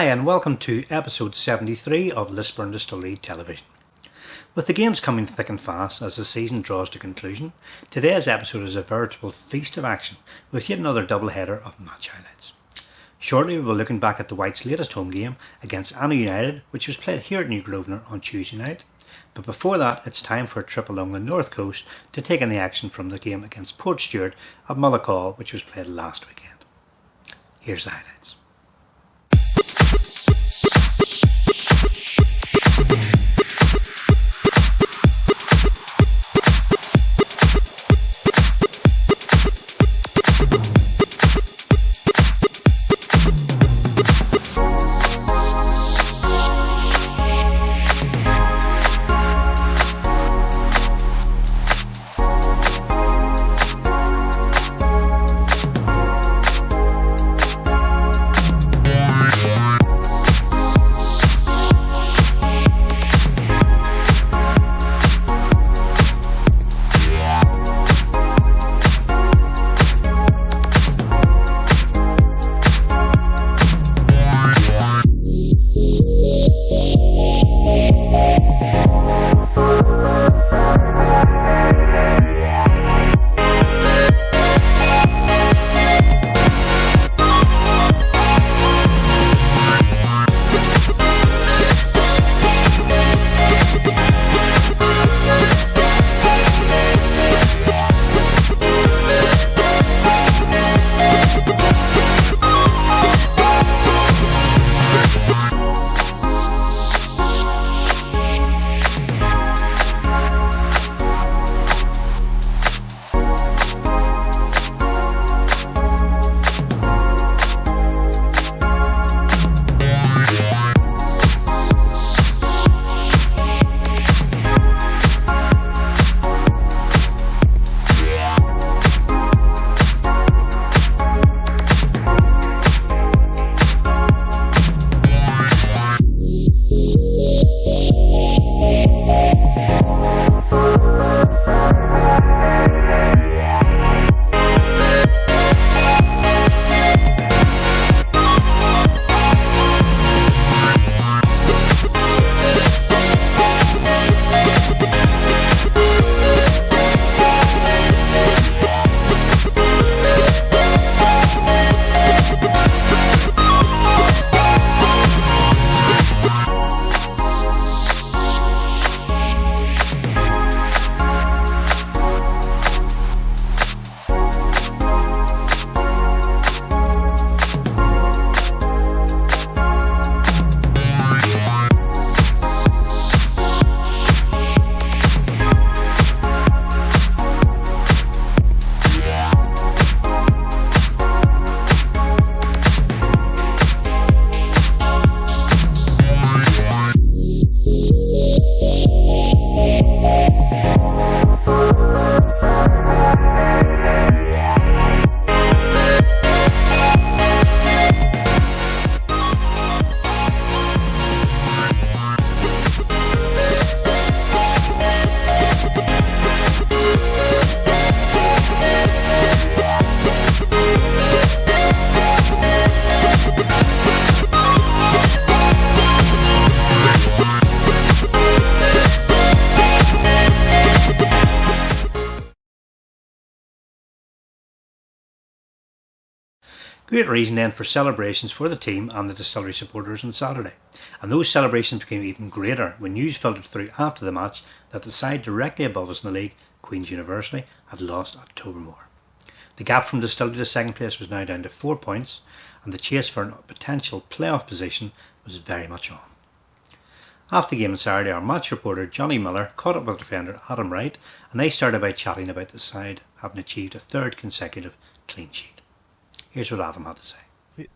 and welcome to episode 73 of Lisburn Distillery Television. With the games coming thick and fast as the season draws to conclusion, today's episode is a veritable feast of action with yet another double-header of match highlights. Shortly we will be looking back at the Whites' latest home game against Annagh United, which was played here at New Grosvenor on Tuesday night. But before that, it's time for a trip along the north coast to take in the action from the game against Portstewart at Mullacall, which was played last weekend. Here's the highlights. Great reason then for celebrations for the team and the distillery supporters on Saturday, and those celebrations became even greater when news filtered through after the match that the side directly above us in the league, Queen's University, had lost at Tobu. The gap from distillery to second place was now down to 4 points, and the chase for a potential playoff position was very much on. After the game on Saturday, our match reporter Johnny Millar caught up with defender Adam Wright, and they started by chatting about the side having achieved a third consecutive clean sheet. Here's what Adam had to say.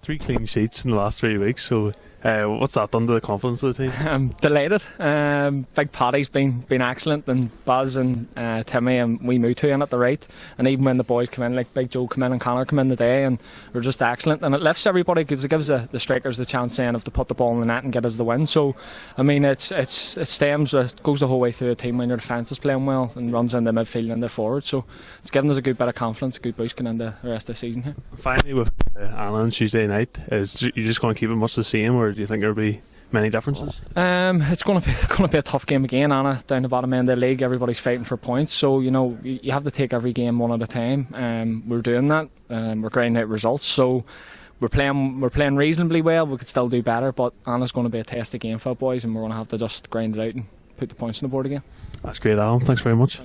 3 clean sheets in the last 3 weeks, so what's that done to the confidence of the team? I'm delighted. Big Paddy's been excellent, and Baz and Timmy and we Mutu in at the right, and even when the boys come in, like Big Joe come in and Connor come in today, and we're just excellent, and it lifts everybody because it gives the strikers the chance then of to put the ball in the net and get us the win. So I mean it goes the whole way through a team when your defence is playing well and runs into midfield and they're forward, so it's given us a good bit of confidence, a good boost going into the rest of the season here. Finally with Annagh on Tuesday night, is you just going to keep it much the same, or or do you think there'll be many differences? It's going to be a tough game again, Annagh, down the bottom end of the league. Everybody's fighting for points, so you have to take every game one at a time. We're doing that. We're grinding out results, so we're playing reasonably well. We could still do better, but Annagh's going to be a testy game for boys, and we're going to have to just grind it out and put the points on the board again. That's great, Alan. Thanks very much.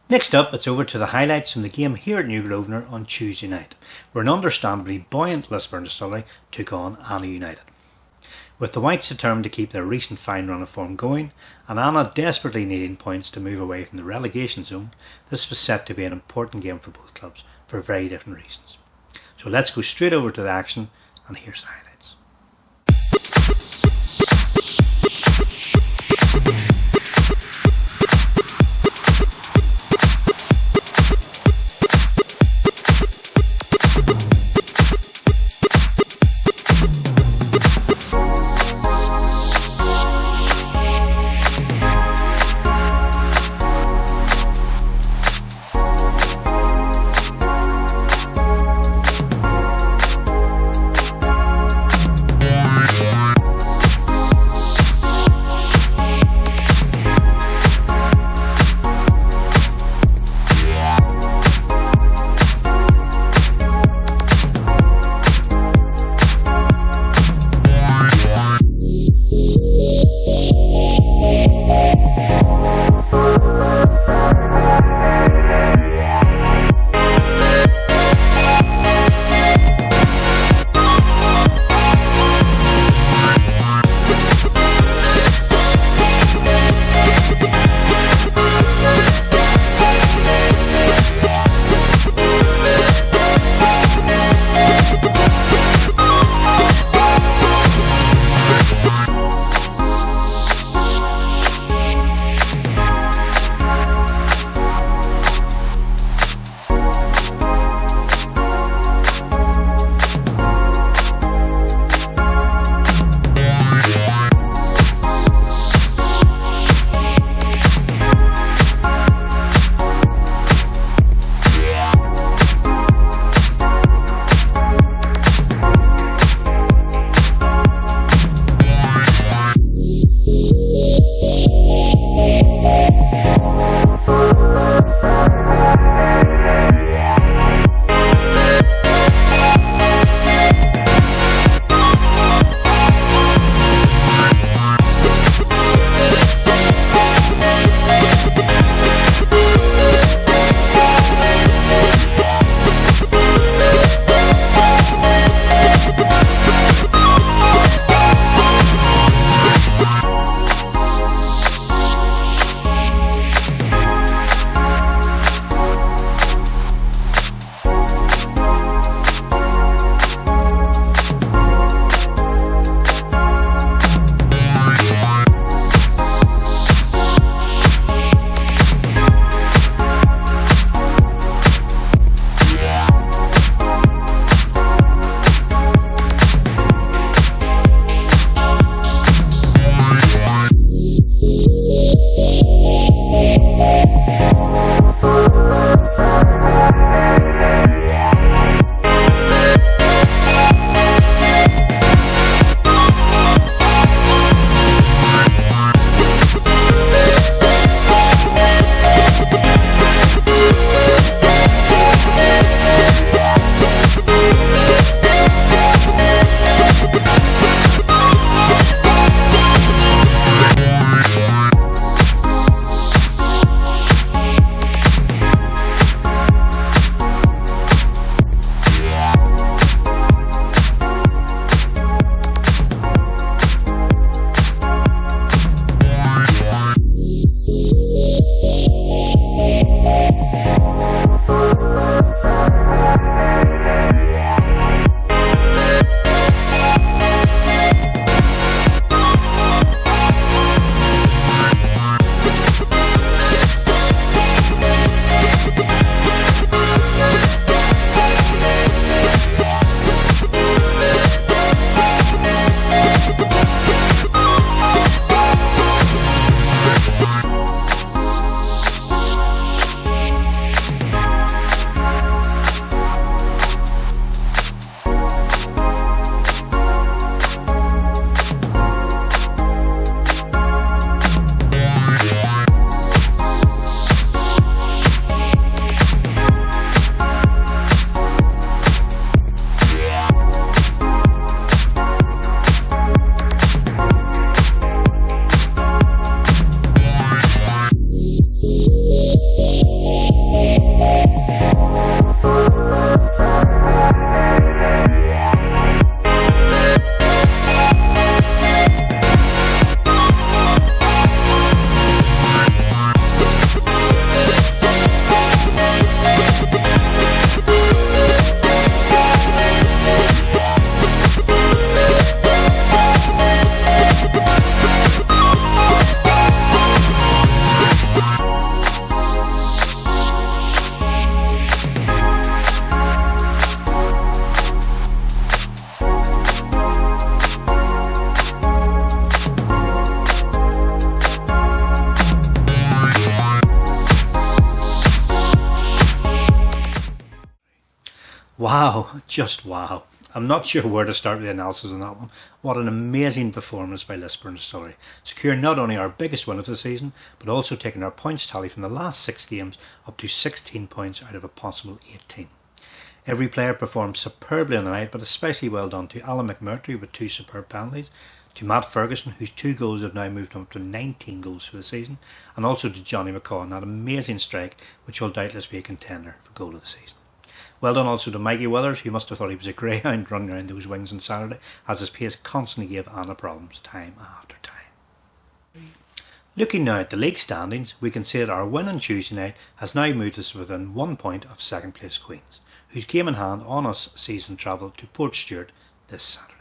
Next up, it's over to the highlights from the game here at New Grosvenor on Tuesday night, where an understandably buoyant Lisburn Distillery took on Annagh United. With the Whites determined to keep their recent fine run of form going, and Annagh desperately needing points to move away from the relegation zone, this was set to be an important game for both clubs for very different reasons. So let's go straight over to the action, and here's the highlights. Wow, just wow. I'm not sure where to start with the analysis on that one. What an amazing performance by Lisburn Distillery, securing not only our biggest win of the season, but also taking our points tally from the last 6 games up to 16 points out of a possible 18. Every player performed superbly on the night, but especially well done to Alan McMurtry with 2 superb penalties, to Matt Ferguson, whose 2 goals have now moved up to 19 goals for the season, and also to Johnny McCaw in that amazing strike, which will doubtless be a contender for goal of the season. Well done also to Mikey Withers, who must have thought he was a greyhound running around those wings on Saturday, as his pace constantly gave Annagh problems time after time. Looking now at the league standings, we can see that our win on Tuesday night has now moved us within 1 point of second place Queens, whose game in hand on us season travel to Portstewart this Saturday.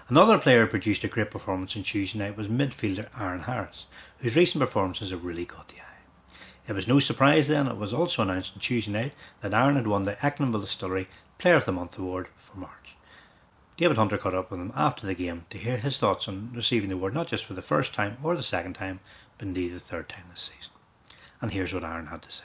Another player who produced a great performance on Tuesday night was midfielder Aaron Harris, whose recent performances have really caught the eye. It was no surprise then, it was also announced on Tuesday night that Aaron had won the Echlinville Distillery Player of the Month award for March. David Hunter caught up with him after the game to hear his thoughts on receiving the award not just for the first time or the second time, but indeed the third time this season. And here's what Aaron had to say.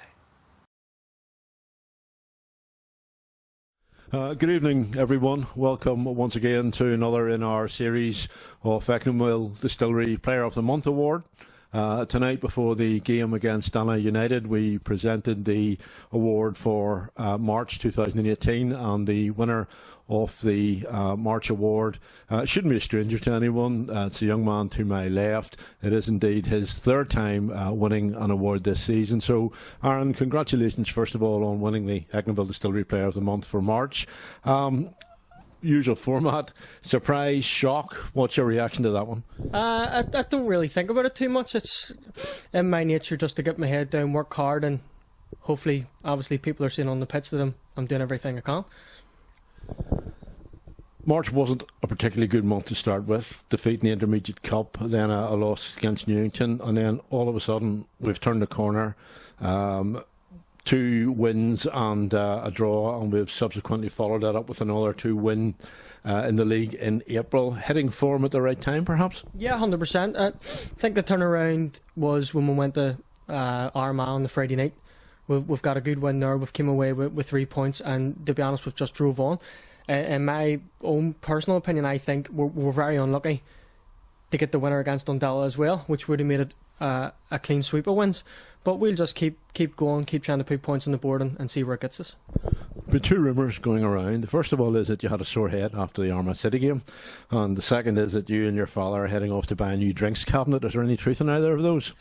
Good evening, everyone. Welcome once again to another in our series of Echlinville Distillery Player of the Month award. Tonight, before the game against Annagh United, we presented the award for March 2018, and the winner of the March award shouldn't be a stranger to anyone. It's a young man to my left. It is indeed his 3rd time winning an award this season. So, Aaron, congratulations first of all on winning the Echlinville Distillery Player of the Month for March. Usual format, surprise, shock. What's your reaction to that one? I don't really think about it too much. It's in my nature just to get my head down, work hard, and hopefully, obviously, people are seeing on the pitch that I'm doing everything I can. March wasn't a particularly good month to start with. Defeat in the Intermediate Cup, then a loss against Newington, and then all of a sudden we've turned the corner. 2 wins and a draw, and we've subsequently followed that up with another 2 win in the league in April. Hitting form at the right time, perhaps? Yeah, 100%. I think the turnaround was when we went to Armagh on the Friday night. We've got a good win there. We've came away with 3 points, and to be honest, we've just drove on. In my own personal opinion, I think we're very unlucky to get the winner against Dundalk as well, which would have made it a clean sweep of wins. But we'll just keep going, keep trying to put points on the board and see where it gets us. There are 2 rumours going around. The first of all is that you had a sore head after the Armagh City game, and the second is that you and your father are heading off to buy a new drinks cabinet. Is there any truth in either of those?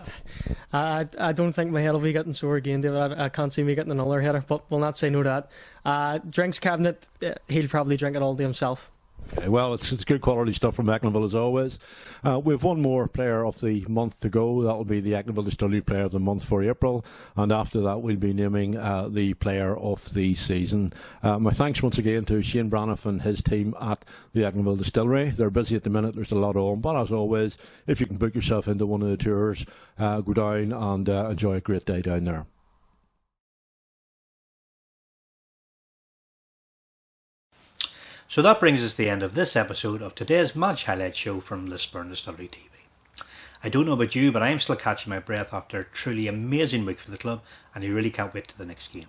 I don't think my head will be getting sore again, David. I can't see me getting another header, but we'll not say no to that. Drinks cabinet, he'll probably drink it all to himself. Okay, well, it's good quality stuff from Echlinville as always. We have one more Player of the Month to go. That will be the Echlinville Distillery Player of the Month for April, and after that we'll be naming the Player of the Season. My thanks once again to Shane Braniff and his team at the Echlinville Distillery. They're busy at the minute, there's a lot on, but as always, if you can book yourself into one of the tours, go down and enjoy a great day down there. So that brings us to the end of this episode of today's Match Highlight Show from Lisburn Distillery TV. I don't know about you, but I'm still catching my breath after a truly amazing week for the club, and I really can't wait to the next game.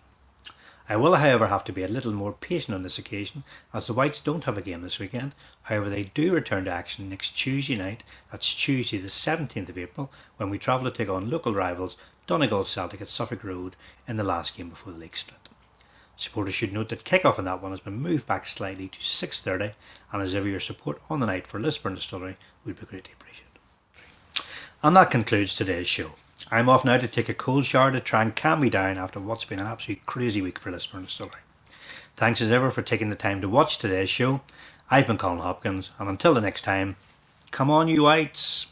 I will, however, have to be a little more patient on this occasion, as the Whites don't have a game this weekend. However, they do return to action next Tuesday night. That's Tuesday the 17th of April, when we travel to take on local rivals Donegal Celtic at Suffolk Road in the last game before the league split. Supporters should note that kick-off on that one has been moved back slightly to 6:30, and as ever, your support on the night for Lisburn Distillery would be greatly appreciated. And that concludes today's show. I'm off now to take a cold shower to try and calm me down after what's been an absolute crazy week for Lisburn Distillery. Thanks as ever for taking the time to watch today's show. I've been Colin Hopkins, and until the next time, come on you Whites!